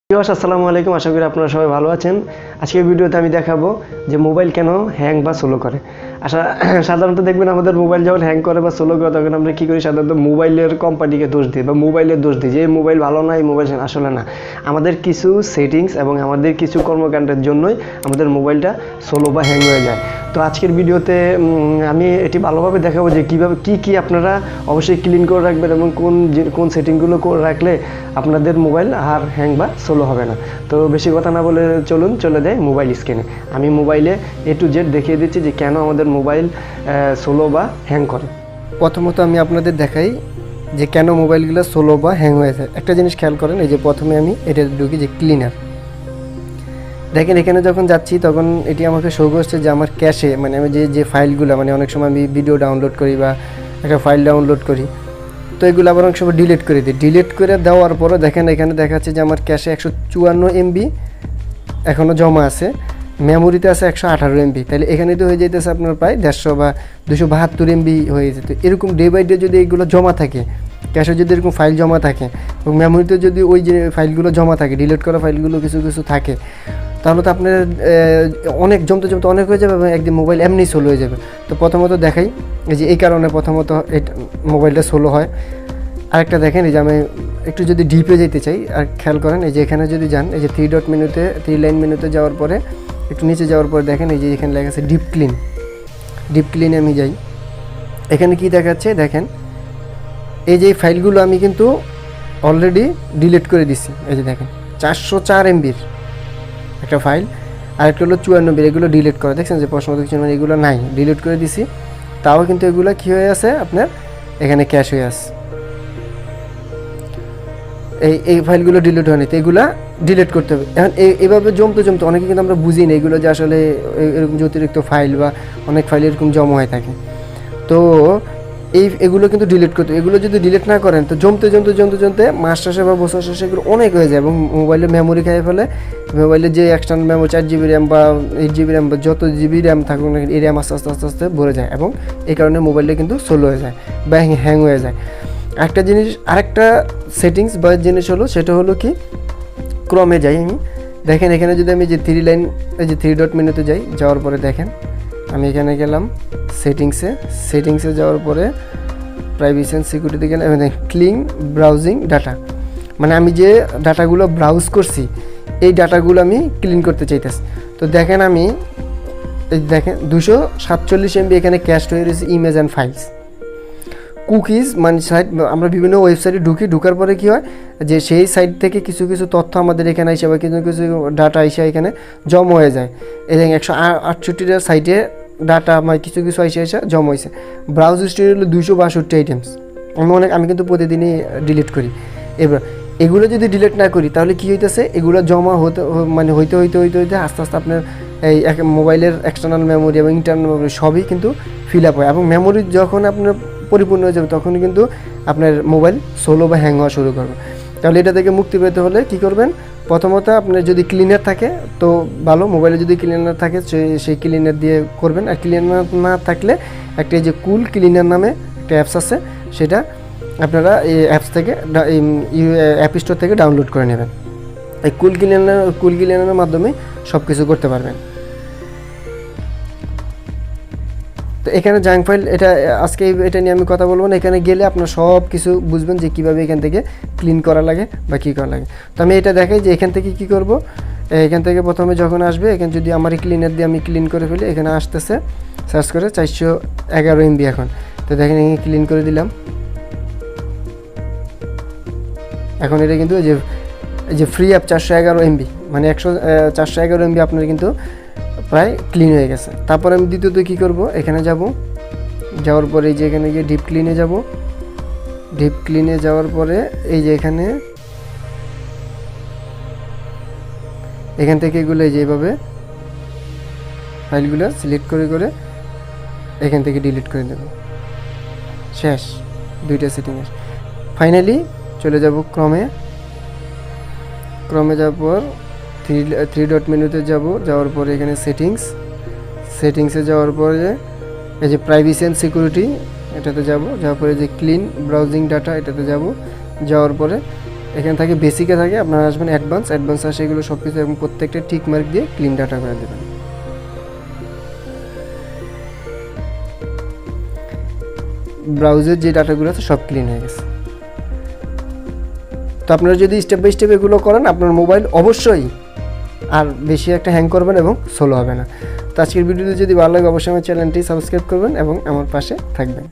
আসসালামু আলাইকুম, আশা করি আপনারা সবাই ভালো আছেন। আজকের ভিডিওতে আমি দেখাবো যে মোবাইল কেন হ্যাং বা স্লো করে। সাধারণত দেখবেন আমাদের মোবাইল যখন হ্যাং করে বা স্লো করে তখন আমরা কী করি, সাধারণত মোবাইলের কোম্পানিকে দোষ দিই বা মোবাইলের দোষ দিই যে এই মোবাইল ভালো না, এই মোবাইল আসলে না। আমাদের কিছু সেটিংস এবং আমাদের কিছু কর্মকাণ্ডের জন্যই আমাদের মোবাইলটা স্লো বা হ্যাং হয়ে যায়। তো আজকের ভিডিওতে আমি এটি ভালোভাবে দেখাবো যে কীভাবে কী আপনারা অবশ্যই ক্লিন করে রাখবেন এবং কোন সেটিংগুলো করে রাখলে আপনাদের মোবাইল আর হ্যাং বা স্লো হবে না। তো বেশি কথা না বলে চলে যায় মোবাইল স্ক্রিনে। আমি মোবাইলে A to Z দেখিয়ে দিচ্ছি যে কেন আমাদের মোবাইল স্লো বা হ্যাং করে। প্রথমত আমি আপনাদের দেখাই যে কেন মোবাইলগুলো স্লো বা হ্যাং হয়ে যায়। একটা জিনিস খেয়াল করেন, এই যে প্রথমে আমি এটা ঢুকি যে ক্লিনার, দেখেন এখানে যখন যাচ্ছি তখন এটি আমাকে শো করছে যে আমার ক্যাশে, মানে আমি যে ফাইলগুলো, মানে অনেক সময় আমি ভিডিও ডাউনলোড করি বা একটা ফাইল ডাউনলোড করি, তো এগুলো আবার অনেক সময় ডিলিট করে দিই। ডিলিট করে দেওয়ার পরও দেখেন এখানে দেখাচ্ছে যে আমার ক্যাশে 154 MB এখনও জমা আছে, মেমোরিতে আছে 118 MB। তাহলে এখানে তো হয়ে যেতেছে আপনার প্রায় 150 বা 272 MB হয়ে যেত। এরকম ডে বাই ডে যদি এগুলো জমা থাকে, ক্যাশে যদি এরকম ফাইল জমা থাকে এবং মেমোরিতে যদি ওই যে ফাইলগুলো জমা থাকে, ডিলিট করা ফাইলগুলো কিছু থাকে, তাহলে তো আপনার অনেক জমতে অনেক হয়ে যাবে এবং একদিন মোবাইল এমনি স্লো হয়ে যাবে। তো প্রথমত দেখাই যে এই কারণে প্রথমত মোবাইলটা স্লো হয়। আরেকটা দেখেন, এই যে আমি একটু যদি ডিপে যেতে চাই, আর খেয়াল করেন এই যে এখানে যদি যান, এই যে 3 লাইন মেনুতে যাওয়ার পরে একটু নিচে যাওয়ার পরে দেখেন এই যে এখানে লেখা আছে ডিপ ক্লিনে আমি যাই। এখানে কি দেখাচ্ছে দেখেন, এই যে ফাইলগুলো আমি কিন্তু অলরেডি ডিলিট করে দিচ্ছি। এই যে দেখেন 404 MBর একটা ফাইল, আরেকটা হলো 54 MB, এগুলো ডিলিট করা। দেখছেন যে প্রশ্নবোধক চিহ্ন, মানে এগুলো নাই, ডিলিট করে দিছি। তাও কিন্তু এগুলো কী হয়ে আছে আপনার এখানে ক্যাশ হয়ে আছে। এই ফাইলগুলো ডিলিট হয়নি, তো এগুলো ডিলিট করতে হবে। এখন এইভাবে জমতে অনেকে কিন্তু আমরা বুঝি না এগুলো যে আসলে এরকম যে অতিরিক্ত ফাইল বা অনেক ফাইল এরকম জমা হয়ে থাকে। তো এগুলো কিন্তু ডিলিট করতে, এগুলো যদি ডিলিট না করেন তো জমতে মাস শেষে বা বছর শেষে এগুলো অনেক হয়ে যায় এবং মোবাইলের মেমোরি খেয়ে ফেলে। মোবাইলের যে এক্সটার্নাল মেমোরি 4 GB র্যাম বা 8 GB র্যাম বা যত জিবি র্যাম থাকুক না, এই র্যাম আস্তে আস্তে ভরে যায় এবং এই কারণে মোবাইলটা কিন্তু স্লো হয়ে যায় বা হ্যাং হয়ে যায়। আরেকটা সেটিংস বা জিনিস হলো, সেটা হলো কি, ক্রমে যাই আমি। দেখেন এখানে যদি আমি যে 3 ডট মেনুতে যাই, যাওয়ার পরে দেখেন আমি এখানে গেলাম সেটিংসে যাওয়ার পরে প্রাইভেসি অ্যান্ড সিকিউরিটিতে গেলাম, ক্লিন ব্রাউজিং ডাটা, মানে আমি যে ডাটাগুলো ব্রাউজ করছি এই ডাটাগুলো আমি ক্লিন করতে চাইতেছি। তো দেখেন আমি দেখেন 247 MB এখানে ক্যাশ হয়ে রয়েছে ইমেজ অ্যান্ড ফাইলস। কুকিজ মানে সাইট, আমরা বিভিন্ন ওয়েবসাইটে ঢুকার পরে কী হয় যে সেই সাইট থেকে কিছু তথ্য আমাদের এখানে এসে বা কিছু ডাটা এসে এখানে জমা হয়ে যায়। এই 168টা সাইটে ডাটা মানে কিছু এসে জমা হয়েছে। ব্রাউজ হিস্ট্রি হলো 262 আইটেমস। আমি কিন্তু প্রতিদিনই ডিলিট করি। এবার এগুলো যদি ডিলিট না করি তাহলে কী হইতেছে, এগুলো জমা হইতে আস্তে আপনার এই মোবাইলের এক্সটার্নাল মেমোরি এবং ইন্টারনাল মেমোরি সবই কিন্তু ফিল আপ হয় এবং মেমোরি যখন আপনার পরিপূর্ণ হয়ে যাবে তখন কিন্তু আপনার মোবাইল স্লো বা হ্যাং হওয়া শুরু করবে। তাহলে এটা থেকে মুক্তি পেতে হলে কী করবেন, প্রথমত আপনার যদি ক্লিনার থাকে তো ভালো, মোবাইলে যদি ক্লিনার থাকে সেই ক্লিনার দিয়ে করবেন। আর ক্লিনার না থাকলে একটা যে কুল ক্লিনার নামে একটা অ্যাপস আছে, সেটা আপনারা এই অ্যাপস থেকে অ্যাপ স্টোর থেকে ডাউনলোড করে নেবেন। এই কুল ক্লিনারের মাধ্যমে সব কিছু করতে পারবেন। তো এখানে জাঙ্ক ফাইল, আজকে এটা নিয়ে আমি কথা বলবো না। এখানে গেলে আপনার সব কিছু বুঝবেন যে কীভাবে এখান থেকে ক্লিন করা লাগে বা কী করা লাগে। তো আমি এটা দেখাই যে এখান থেকে কী করব। এখান থেকে প্রথমে যখন আসবে, এখানে যদি আমার ক্লিনার দিয়ে আমি ক্লিন করে ফেলি, এখানে আসতেছে সার্চ করে 411 MB এখন। তো দেখেন এখানে ক্লিন করে দিলাম। এখন এটা কিন্তু যে ফ্রি অ্যাপ 411 MB, মানে 411 MB আপনার কিন্তু প্রায় ক্লিন হয়ে গেছে। তারপর আমি দ্বিতীয়ত কী করব, এখানে যাওয়ার পরে এই যে এখানে গিয়ে ডিপ ক্লিনে যাওয়ার পরে এই যে এখান থেকে এগুলো এই যে এইভাবে ফাইলগুলো সিলেক্ট করে এখান থেকে ডিলিট করে দেব। শেষ 2টা সেটিংস। ফাইনালি চলে যাব ক্রমে যাওয়ার পর 3 ডট মেনুতে যাওয়ার পরে এখানে সেটিংসে যাওয়ার পরে এই যে প্রাইভেসি অ্যান্ড সিকিউরিটি এটাতে যাওয়ার পরে যে ক্লিন ব্রাউজিং ডাটা এটাতে যাওয়ার পরে এখানে থাকে বেসিকে থাকে, আপনারা আসবেন অ্যাডভান্স আসে এগুলো সব কিছু এবং প্রত্যেকটা টিক মার্ক দিয়ে ক্লিন ডাটা করে দেবেন। ব্রাউজার যে ডাটাগুলো আছে সব ক্লিন হয়ে গেছে। তো আপনারা যদি স্টেপ বাই স্টেপ এগুলো করেন আপনার মোবাইল অবশ্যই আর বেশি একটা হ্যাং করবেন এবং স্লো হবে না। তো আজকের ভিডিওতে যদি ভালো লাগে অবশ্যই আমার চ্যানেলটি সাবস্ক্রাইব করবেন এবং আমার পাশে থাকবেন।